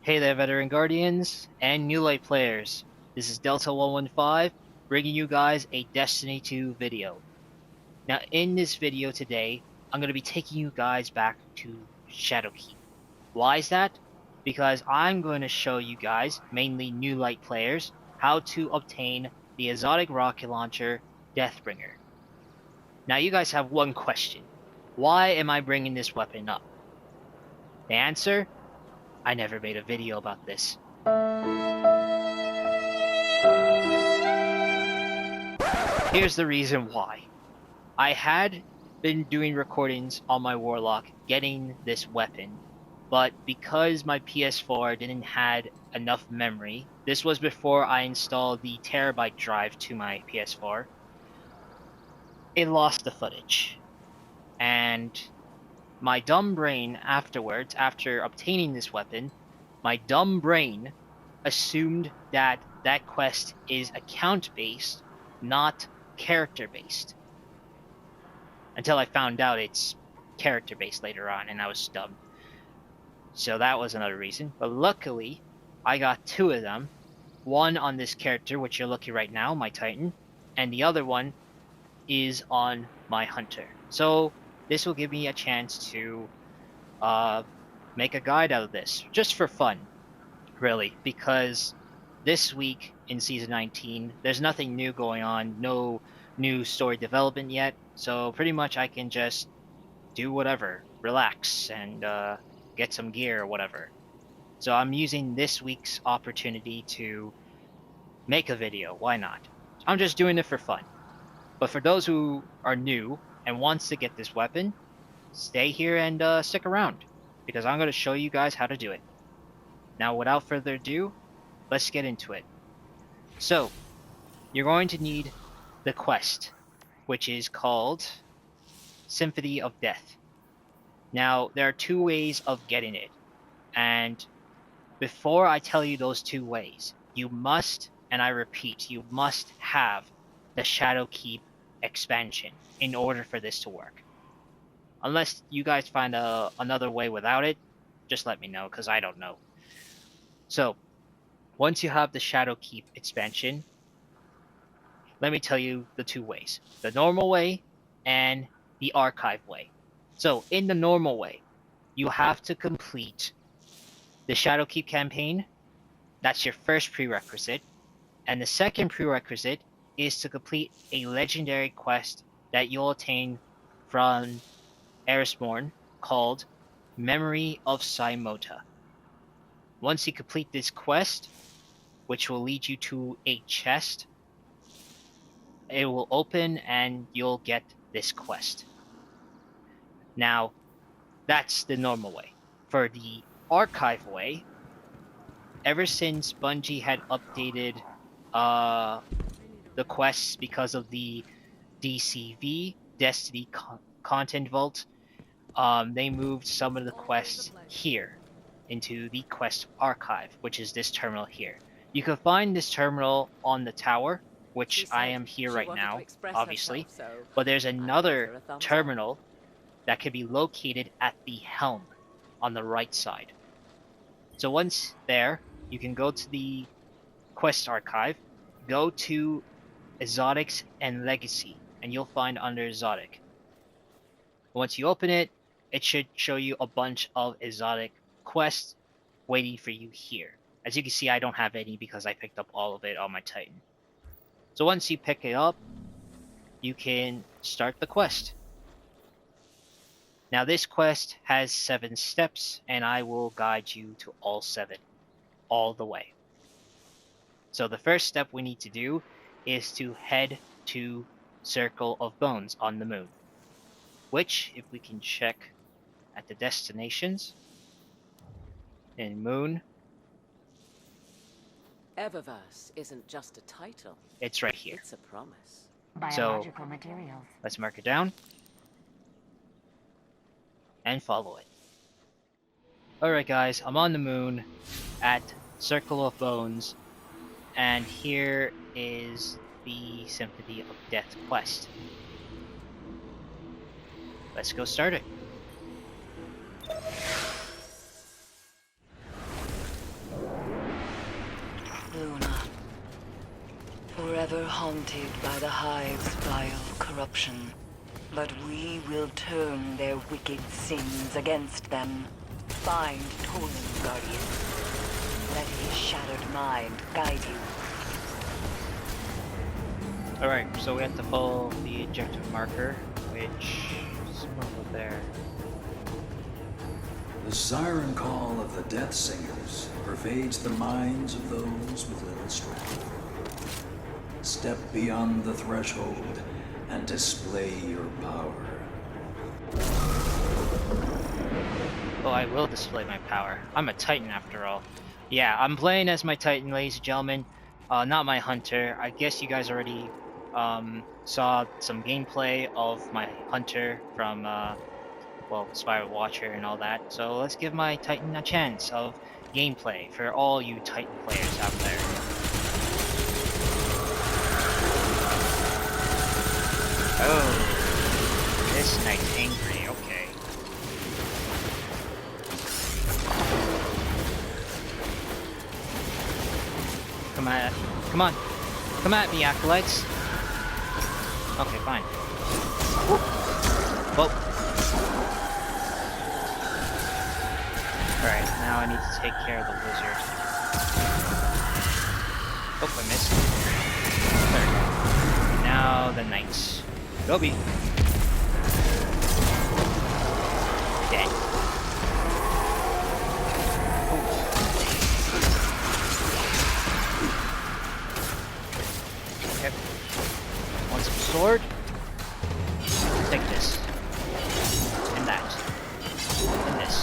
Hey there, veteran guardians and new light players. This is Delta115 bringing you guys a Destiny 2 video. Now, in this video today, I'm going to be taking you guys back to Shadowkeep. Why is that? Because I'm going to show you guys, mainly new light players, how to obtain the exotic rocket launcher Deathbringer. Now, you guys have one question. Why am I bringing this weapon up? The answer? I never made a video about this. Here's the reason why. I had been doing recordings on my Warlock getting this weapon, but because my PS4 didn't have enough memory, this was before I installed the terabyte drive to my PS4, it lost the footage. And my dumb brain afterwards, after obtaining this weapon, my dumb brain assumed that that quest is account-based, not character-based. Until I found out it's character-based later on, and I was dumb. So that was another reason. But luckily, I got two of them. One on this character, which you're looking right now, my Titan, and the other one is on my Hunter. So this will give me a chance to make a guide out of this, just for fun, really, because this week in Season 19, there's nothing new going on, no new story development yet, so pretty much I can just do whatever, relax, and get some gear or whatever. So I'm using this week's opportunity to make a video, why not? I'm just doing it for fun. But for those who are new and wants to get this weapon, stay here and stick around, because I'm going to show you guys how to do it. Now, without further ado, let's get into it. So, you're going to need the quest, which is called Symphony of Death. Now, there are two ways of getting it, and before I tell you those two ways, you must, and I repeat, you must have the Shadowkeep Expansion in order for this to work. Unless you guys find another way without it, just let me know, because I don't know. So, once you have the Shadowkeep Expansion, let me tell you the two ways. The normal way and the archive way. So, in the normal way, you have to complete the Shadowkeep campaign. That's your first prerequisite. And the second prerequisite is to complete a legendary quest that you'll attain from Erisborn called Memory of Simota. Once you complete this quest, which will lead you to a chest, it will open and you'll get this quest. Now, that's the normal way. For the archive way, ever since Bungie had updated the quests because of the DCV, Destiny Content Vault, they moved some of the quests here into the quest archive, which is this terminal here. You can find this terminal on the tower, which I am here right now, obviously, but there's another terminal that can be located at the helm on the right side. So once there, you can go to the quest archive, go to Exotics and Legacy, and you'll find under Exotic. Once you open it, it should show you a bunch of exotic quests waiting for you here. As you can see, I don't have any because I picked up all of it on my Titan. So once you pick it up, you can start the quest. Now this quest has 7 steps, and I will guide you to all 7, all the way. So the first step we need to do is to head to Circle of Bones on the moon, which, if we can check at the destinations, in moon, Eververse isn't just a title. it's right here. It's a promise. Biological materials. Let's mark it down and follow it. Alright guys, I'm on the moon at Circle of Bones, and here is the Symphony of Death quest. Let's go start it. forever haunted by the Hive's vile corruption. But we will turn their wicked sins against them. Find Tolan's guardian. Let his shattered mind guide you. Alright, so we have to follow the objective marker, which is over there. The siren call of the Death Singers pervades the minds of those with little strength. Step beyond the threshold and display your power. Oh, I will display my power. I'm a Titan after all. Yeah, I'm playing as my Titan, ladies and gentlemen. Not my Hunter. I guess you guys already saw some gameplay of my Hunter from well, Spiral Watcher and all that. So let's give my Titan a chance of gameplay for all you Titan players out there. Oh, this knight's angry. Okay. Come on, come at me, acolytes. Okay, fine. Whoa. Alright, now I need to take care of the wizard. Oh, I missed. There we go. Now the knights. Gobi. Dead. Okay. Want some sword? Take this. And that. And this.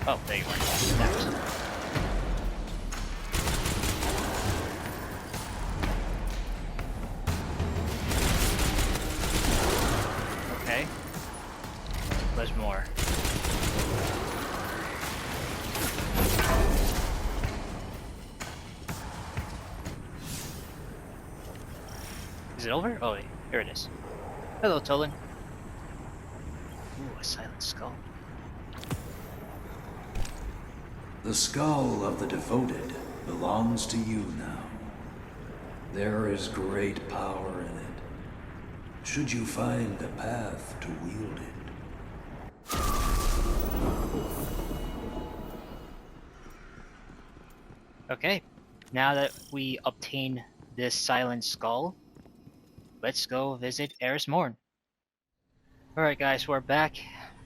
Oh, there you are. That. Okay. There's more. Is it over? Oh, here it is. Hello, Tolan. Ooh, a silent skull. The skull of the devoted belongs to you now. There is great power in it, should you find the path to wield it. Okay, now that we obtain this silent skull, let's go visit Eris Morn. Alright guys, we're back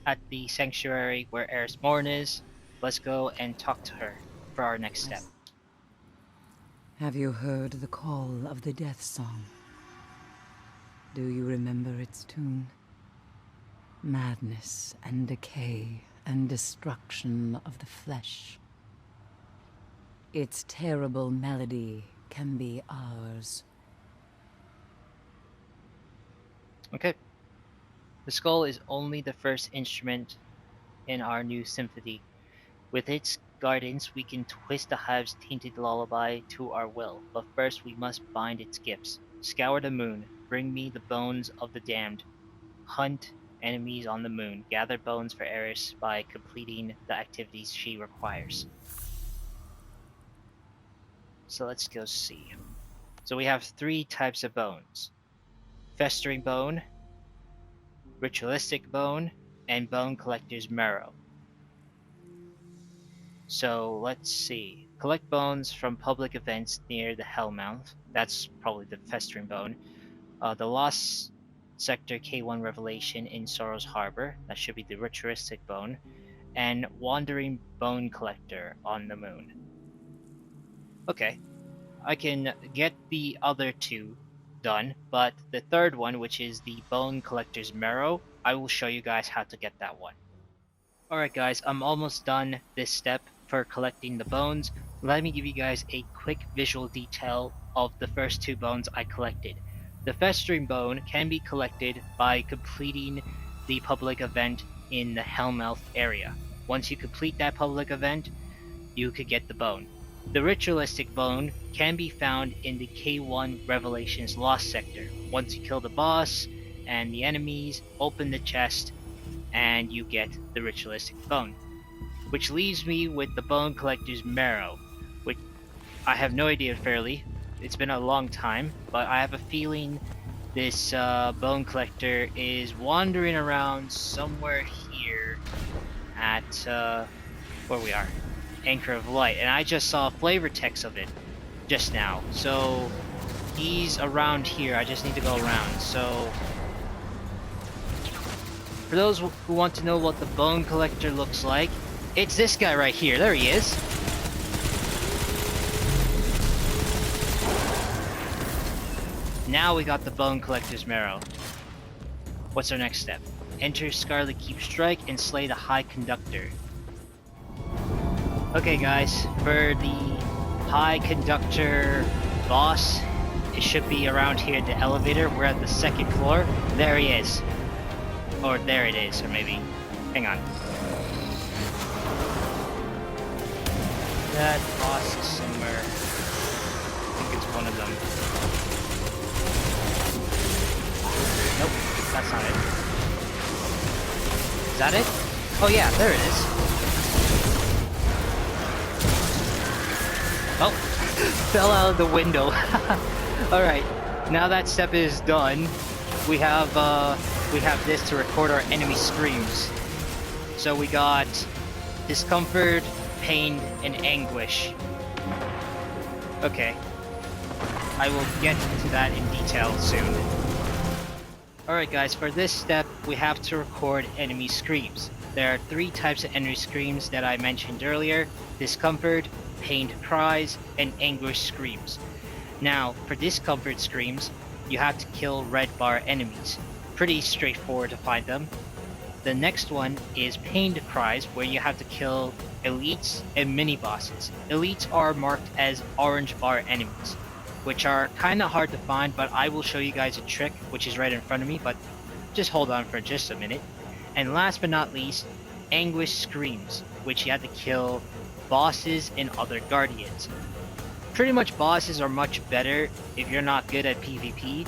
at the sanctuary where Eris Morn is. Let's go and talk to her for our next step. Have you heard the call of the death song? Do you remember its tune? Madness and decay and destruction of the flesh. Its terrible melody can be ours. Okay. The skull is only the first instrument in our new symphony. With its guidance, we can twist the Hive's tainted lullaby to our will, but first we must bind its gifts. Scour the moon, bring me the bones of the damned. Hunt enemies on the moon, gather bones for Eris by completing the activities she requires. So let's go see. So we have 3 types of bones. Festering bone, ritualistic bone, and bone collector's marrow. So let's see. Collect bones from public events near the Hellmouth. That's probably the festering bone. The Lost Sector K1 Revelation in Sorrow's Harbor. That should be the ritualistic bone. And Wandering Bone Collector on the moon. Okay. I can get the other 2 done, but the third one, which is the bone collector's marrow, I will show you guys how to get that one. Alright guys, I'm almost done this step for collecting the bones. Let me give you guys a quick visual detail of the first 2 bones I collected. The festering bone can be collected by completing the public event in the Hellmouth area. Once you complete that public event, you could get the bone. The ritualistic bone can be found in the K1 Revelations Lost Sector. Once you kill the boss and the enemies, open the chest, and you get the ritualistic bone. Which leaves me with the bone collector's marrow, I have no idea fairly. It's been a long time, but I have a feeling this bone collector is wandering around somewhere here at where we are, Anchor of Light, and I just saw flavor text of it just now. So he's around here. I just need to go around. So for those who want to know what the bone collector looks like, it's this guy right here. There he is. Now we got the bone collector's marrow. What's our next step? Enter Shadowkeep Strike and slay the High Conductor. Okay guys, for the High Conductor boss, it should be around here at the elevator. We're at the 2nd floor. There he is. Or there it is, or maybe... Hang on. That boss is somewhere. I think it's one of them. Nope, that's not it. Is that it? Oh yeah, there it is. Oh, fell out of the window. Alright, now that step is done, we have this to record our enemy screams. So we got discomfort, pain, and anguish. Okay. I will get to that in detail soon. Alright guys, for this step, we have to record enemy screams. There are 3 types of enemy screams that I mentioned earlier: discomfort, pained cries, and anguish screams. Now, for discomfort screams, you have to kill red bar enemies. Pretty straightforward to find them. The next one is pained cries, where you have to kill elites and mini-bosses. Elites are marked as orange bar enemies, which are kinda hard to find, but I will show you guys a trick, which is right in front of me, but just hold on for just a minute. And last but not least, anguish screams, which you have to kill bosses and other guardians. Pretty much bosses are much better if you're not good at PvP,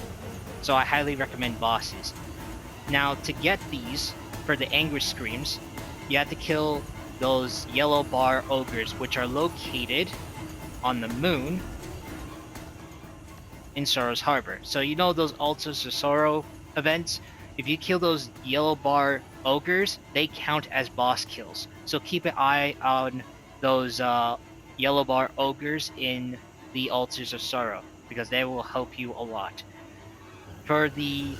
so I highly recommend bosses. Now, to get these, for the anguish screams, you have to kill those yellow bar ogres, which are located on the moon in Sorrow's Harbor. So you know those Altars of Sorrow events? If you kill those yellow bar ogres, they count as boss kills. So keep an eye on those yellow bar ogres in the Altars of Sorrow, because they will help you a lot. For the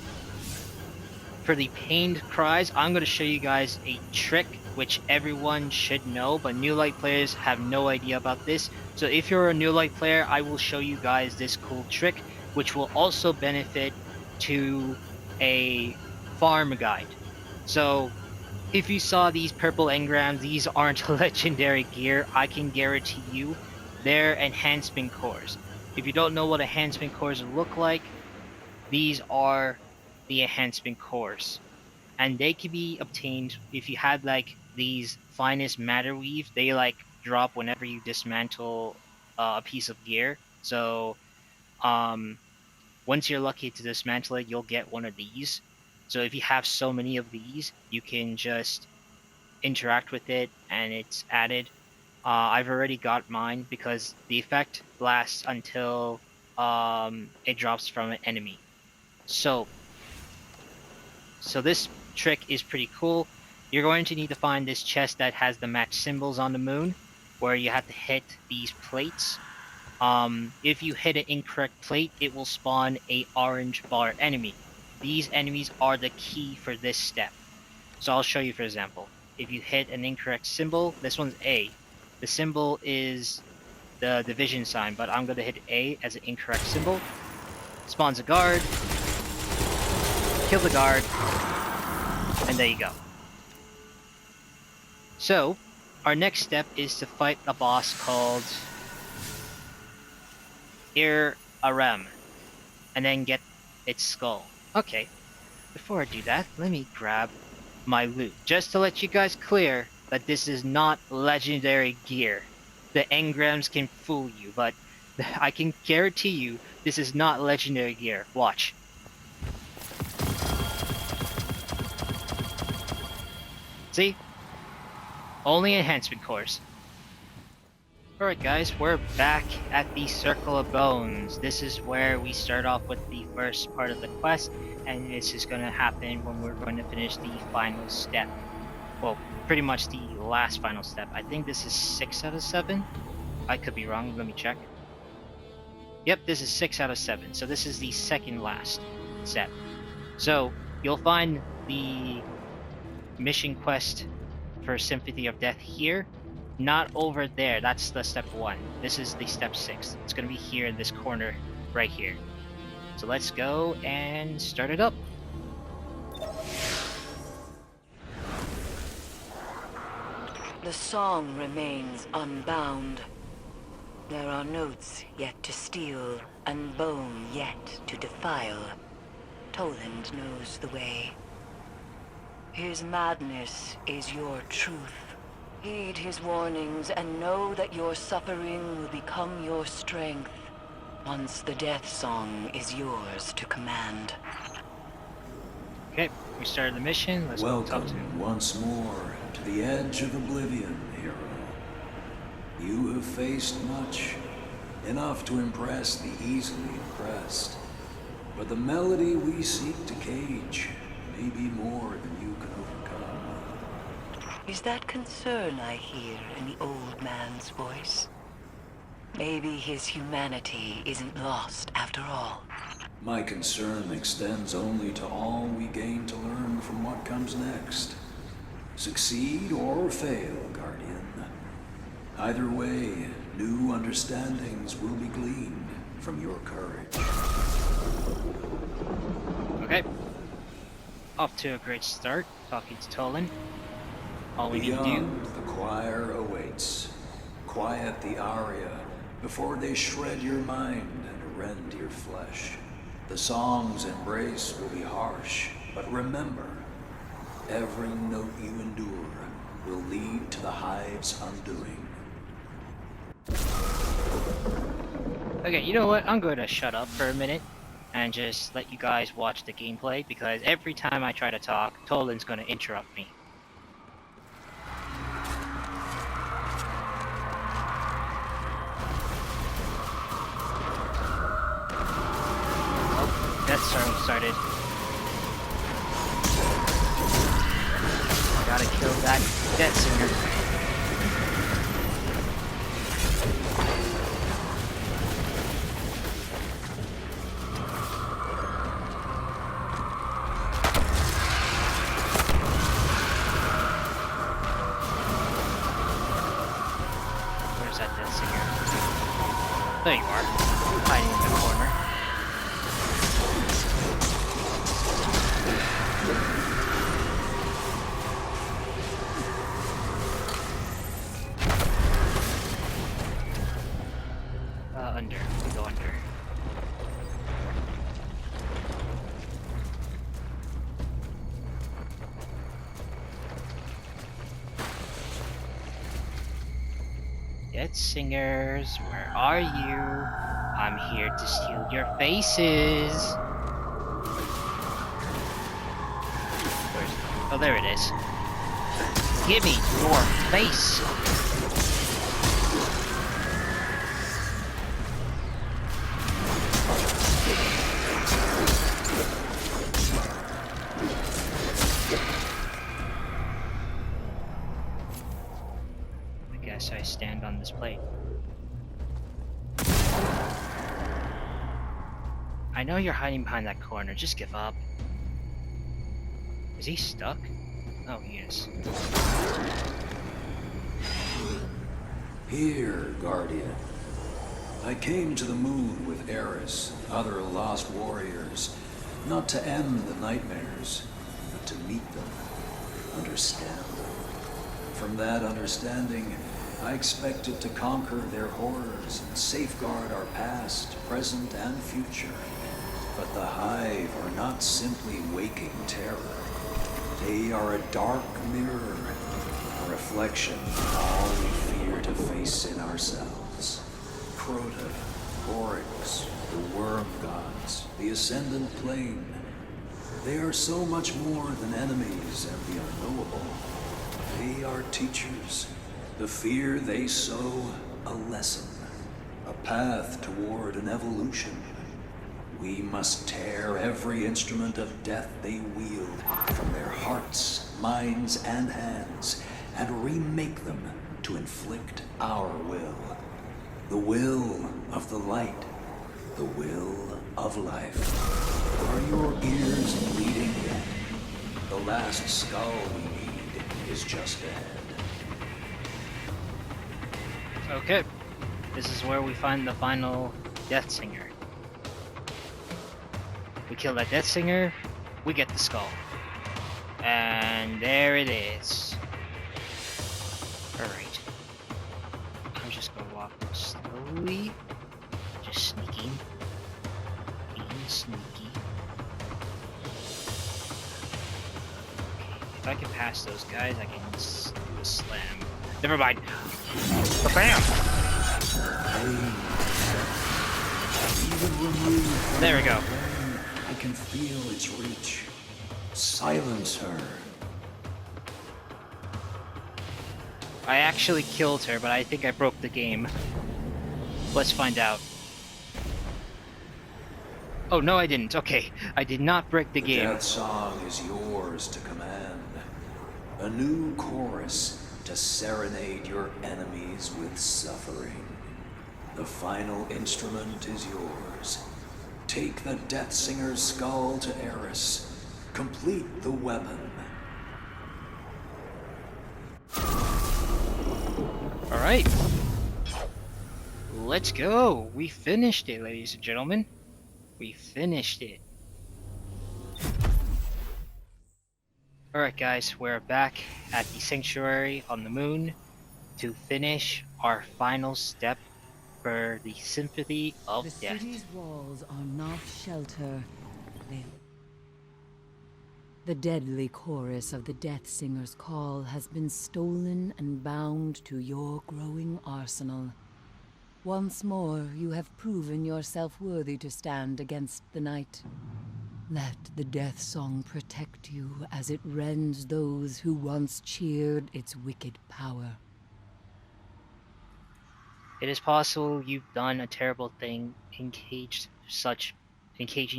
pained cries, I'm going to show you guys a trick which everyone should know, but new light players have no idea about this. So if you're a new light player, I will show you guys this cool trick, which will also benefit to a farm guide. So if you saw these purple engrams, these aren't legendary gear. I can guarantee you they're enhancement cores. If you don't know what enhancement cores look like, these are the enhancement cores, and they can be obtained if you had like these finest matter weave. They like drop whenever you dismantle a piece of gear. So once you're lucky to dismantle it, you'll get one of these. So if you have so many of these, you can just interact with it and it's added. I've already got mine because the effect lasts until it drops from an enemy. So this trick is pretty cool. You're going to need to find this chest that has the match symbols on the moon, where you have to hit these plates. If you hit an incorrect plate, it will spawn a orange bar enemy. These enemies are the key for this step. So I'll show you, for example. If you hit an incorrect symbol, this one's A. The symbol is the division sign, but I'm going to hit A as an incorrect symbol. Spawns a guard. Kill the guard. And there you go. So, our next step is to fight a boss called Arem, and then get its skull. Okay, before I do that, let me grab my loot, just to let you guys clear that this is not legendary gear. The engrams can fool you, but I can guarantee you this is not legendary gear. Watch. See? Only enhancement cores. Alright guys, we're back at the Circle of Bones. This is where we start off with the first part of the quest, and this is going to happen when we're going to finish the final step. Well, pretty much the last final step. I think this is 6 out of 7. I could be wrong, let me check. Yep, this is 6 out of 7, so this is the second last step. So, you'll find the mission quest for Symphony of Death here. Not over there, that's the step 1. This is the step 6. It's gonna be here in this corner, right here. So let's go and start it up. The song remains unbound. There are notes yet to steal, and bone yet to defile. Toland knows the way. His madness is your truth. Heed his warnings and know that your suffering will become your strength once the death song is yours to command. Okay, we started the mission. Let's go talk to him. Welcome once more to the edge of oblivion, hero. You have faced much, enough to impress the easily impressed. But the melody we seek to cage may be more than you can overcome. Is that concern I hear in the old man's voice? Maybe his humanity isn't lost after all. My concern extends only to all we gain to learn from what comes next. Succeed or fail, Guardian. Either way, new understandings will be gleaned from your courage. Okay. Off to a great start, talking to Toland. All we need to do... Beyond, the choir awaits. Quiet the aria before they shred your mind and rend your flesh. The song's embrace will be harsh, but remember, every note you endure will lead to the hive's undoing. Okay, you know what? I'm going to shut up for a minute and just let you guys watch the gameplay, because every time I try to talk, Toland's going to interrupt me. Oh, Death Storm started. I gotta kill that Death Singer. There you are, hiding in the corner. Under. Go under. Death Singers, where are you? I'm here to steal your faces. Oh, there it is. Give me your face. I stand on this plate. I know you're hiding behind that corner, just give up. Is he stuck? Oh, he is. Here, Guardian. I came to the moon with Eris, other lost warriors, not to end the nightmares, but to meet them, understand them. From that understanding, I expected to conquer their horrors and safeguard our past, present, and future. But the Hive are not simply waking terror. They are a dark mirror, a reflection of all we fear to face in ourselves. Crota, Oryx, the Worm Gods, the Ascendant Plane. They are so much more than enemies and the unknowable. They are teachers. The fear they sow a lesson, a path toward an evolution. We must tear every instrument of death they wield from their hearts, minds, and hands, and remake them to inflict our will. The will of the light, the will of life. Are your ears bleeding yet? The last skull we need is just ahead. Okay, this is where we find the final Death Singer. We kill that Death Singer, we get the skull. And there it is. Alright. I'm just gonna walk slowly. Just sneaking. Being sneaky. Okay, if I can pass those guys, I can do a slam. Never mind. Bam! There we go. I can feel its reach. Silence her. I actually killed her, but I think I broke the game. Let's find out. Oh, no I didn't. Okay, I did not break the game. Death Song is yours to command. A new chorus to serenade your enemies with suffering. The final instrument is yours. Take the Death Singer's skull to Eris. Complete the weapon. Alright. Let's go. We finished it, ladies and gentlemen. We finished it. Alright guys, we're back at the Sanctuary on the Moon to finish our final step for the Symphony of The Death. city's walls are not shelter. The deadly chorus of the Death Singer's call has been stolen and bound to your growing arsenal. Once more, you have proven yourself worthy to stand against the night. Let the Death Song protect you as it rends those who once cheered its wicked power. It is possible you've done a terrible thing, engaging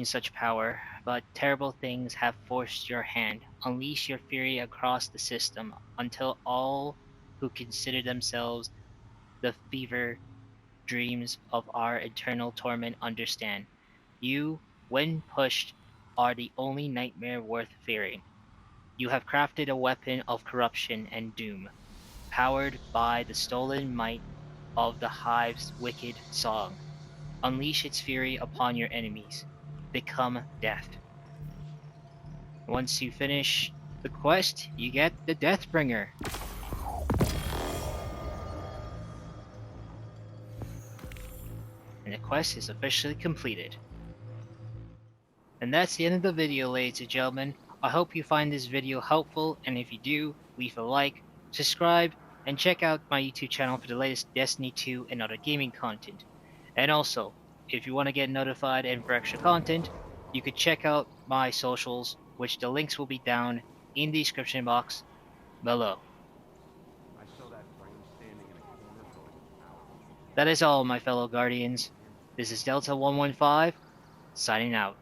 such power, but terrible things have forced your hand. Unleash your fury across the system until all who consider themselves the fever dreams of our eternal torment understand. You, when pushed, are the only nightmare worth fearing. You have crafted a weapon of corruption and doom, powered by the stolen might of the Hive's wicked song. Unleash its fury upon your enemies. Become death. Once you finish the quest, you get the Deathbringer. And the quest is officially completed. And that's the end of the video, ladies and gentlemen. I hope you find this video helpful, and if you do, leave a like, subscribe, and check out my YouTube channel for the latest Destiny 2 and other gaming content. And also, if you want to get notified and for extra content, you could check out my socials, which the links will be down in the description box below. That is all, my fellow Guardians. This is Delta 115, signing out.